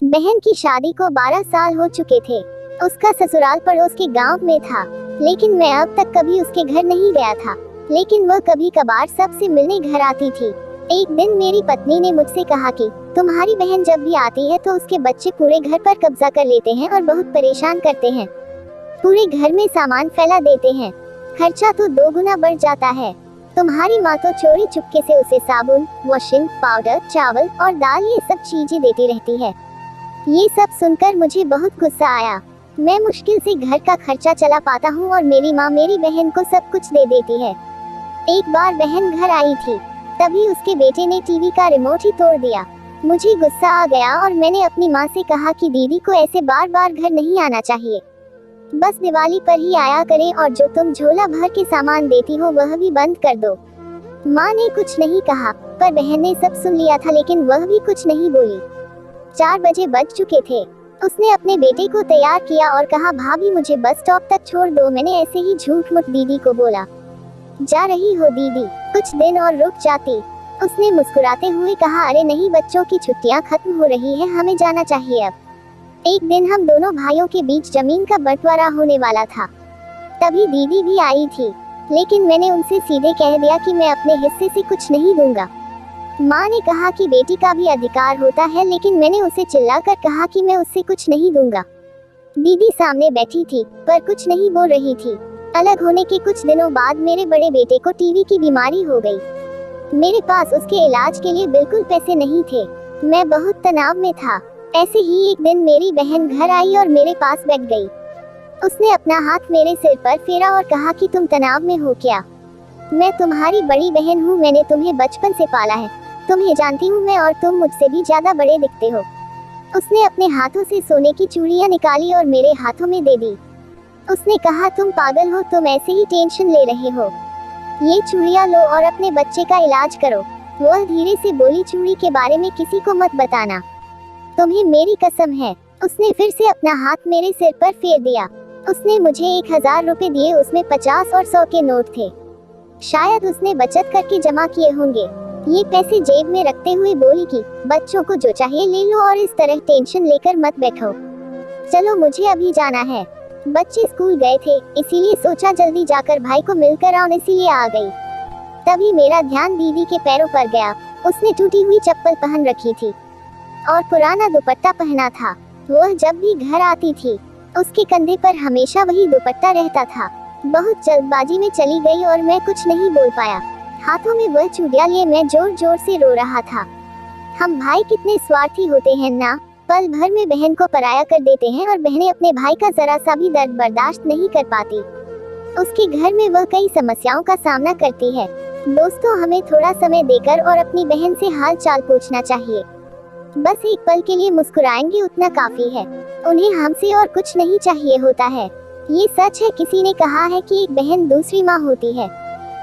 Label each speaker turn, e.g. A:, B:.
A: बहन की शादी को 12 साल हो चुके थे। उसका ससुराल पड़ोस के गांव में था, लेकिन मैं अब तक कभी उसके घर नहीं गया था। लेकिन वह कभी कभार सबसे मिलने घर आती थी। एक दिन मेरी पत्नी ने मुझसे कहा कि तुम्हारी बहन जब भी आती है तो उसके बच्चे पूरे घर पर कब्जा कर लेते हैं और बहुत परेशान करते हैं। पूरे घर में सामान फैला देते हैं। खर्चा तो 2 गुना बढ़ जाता है। तुम्हारी माँ तो चोरी चुपके से उसे साबुन, वॉशिंग पाउडर, चावल और दाल ये सब चीजें देती रहती है। ये सब सुनकर मुझे बहुत गुस्सा आया। मैं मुश्किल से घर का खर्चा चला पाता हूँ और मेरी माँ मेरी बहन को सब कुछ दे देती है। एक बार बहन घर आई थी, तभी उसके बेटे ने टीवी का रिमोट ही तोड़ दिया। मुझे गुस्सा आ गया और मैंने अपनी माँ से कहा कि दीदी को ऐसे बार बार घर नहीं आना चाहिए, बस दिवाली पर ही आया करे और जो तुम झोला भर के सामान देती हो वह भी बंद कर दो। माँ ने कुछ नहीं कहा, पर बहन ने सब सुन लिया था, लेकिन वह भी कुछ नहीं बोली। 4 बजे बज चुके थे। उसने अपने बेटे को तैयार किया और कहा, भाभी मुझे बस स्टॉप तक छोड़ दो। मैंने ऐसे ही झूठ मूठ दीदी को बोला, जा रही हो दीदी, कुछ दिन और रुक जाती। उसने मुस्कुराते हुए कहा, अरे नहीं, बच्चों की छुट्टियां खत्म हो रही है, हमें जाना चाहिए अब। एक दिन हम दोनों भाइयों के बीच जमीन का बंटवारा होने वाला था। तभी दीदी भी आई थी, लेकिन मैंने उनसे सीधे कह दिया कि मैं अपने हिस्से से कुछ नहीं दूंगा। माँ ने कहा कि बेटी का भी अधिकार होता है, लेकिन मैंने उसे चिल्लाकर कहा कि मैं उससे कुछ नहीं दूंगा। दीदी सामने बैठी थी, पर कुछ नहीं बोल रही थी। अलग होने के कुछ दिनों बाद मेरे बड़े बेटे को टीबी की बीमारी हो गई। मेरे पास उसके इलाज के लिए बिल्कुल पैसे नहीं थे। मैं बहुत तनाव में था। ऐसे ही एक दिन मेरी बहन घर आई और मेरे पास बैठ गई। उसने अपना हाथ मेरे सिर पर फेरा और कहा कि तुम तनाव में हो क्या? मैं तुम्हारी बड़ी बहन हूँ, मैंने तुम्हें बचपन से पाला है, तुम्हें जानती हूँ मैं, और तुम मुझसे भी ज्यादा बड़े दिखते हो। उसने अपने हाथों से सोने की चूड़ियाँ निकाली और मेरे हाथों में दे दी। उसने कहा, तुम पागल हो, तुम ऐसे ही टेंशन ले रहे हो, ये चूड़ियाँ लो और अपने बच्चे का इलाज करो। वह धीरे से बोली, चूड़ी के बारे में किसी को मत बताना, तुम्हें मेरी कसम है। उसने फिर से अपना हाथ मेरे सिर पर फेर दिया। उसने मुझे 1000 रुपए दिए, उसमें 50 और 100 के नोट थे। शायद उसने बचत करके जमा किए होंगे। ये पैसे जेब में रखते हुए बोली कि बच्चों को जो चाहिए ले लो और इस तरह टेंशन लेकर मत बैठो। चलो मुझे अभी जाना है। बच्चे स्कूल गए थे, इसीलिए सोचा जल्दी जाकर भाई को मिलकर आऊं, इसीलिए आ गई। तभी मेरा ध्यान दीदी के पैरों पर गया। उसने टूटी हुई चप्पल पहन रखी थी और पुराना दुपट्टा पहना था। वह जब भी घर आती थी, उसके कंधे पर हमेशा वही दुपट्टा रहता था। बहुत जल्दबाजी में चली गई और मैं कुछ नहीं बोल पाया। हाथों में वह चूड़ियां लिए मैं जोर जोर से रो रहा था। हम भाई कितने स्वार्थी होते हैं ना, पल भर में बहन को पराया कर देते हैं और बहनें अपने भाई का जरा सा भी दर्द बर्दाश्त नहीं कर पाती। उसके घर में वह कई समस्याओं का सामना करती है। दोस्तों, हमें थोड़ा समय देकर और अपनी बहन से हाल चाल पूछना चाहिए। बस एक पल के लिए मुस्कुराएंगे, उतना काफी है। उन्हें हमसे और कुछ नहीं चाहिए होता है। ये सच है, किसी ने कहा है कि एक बहन दूसरी माँ होती है।